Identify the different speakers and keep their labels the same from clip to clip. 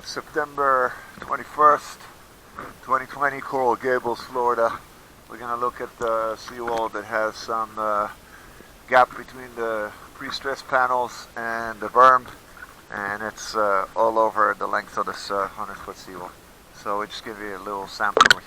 Speaker 1: September 21st, 2020, Coral Gables, Florida. We're going to look at the seawall that has some gap between the pre-stressed panels and the berm, and it's all over the length of this 100-foot seawall. So we just give you a little sample.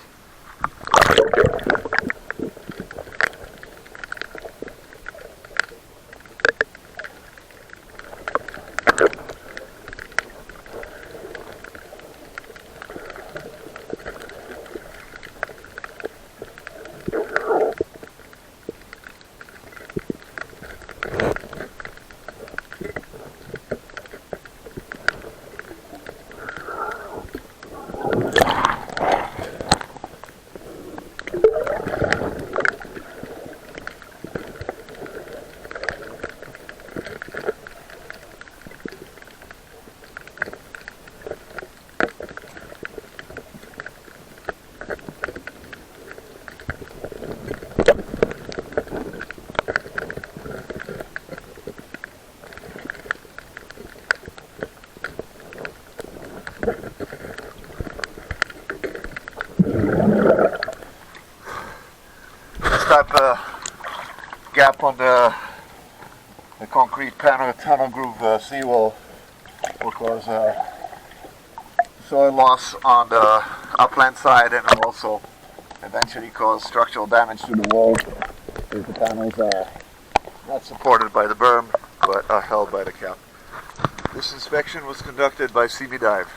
Speaker 1: This type of gap on the concrete panel tunnel groove seawall will cause soil loss on the upland side, and will also eventually cause structural damage to the wall if the panels are not supported by the berm but are held by the cap. This inspection was conducted by SeaMeDive.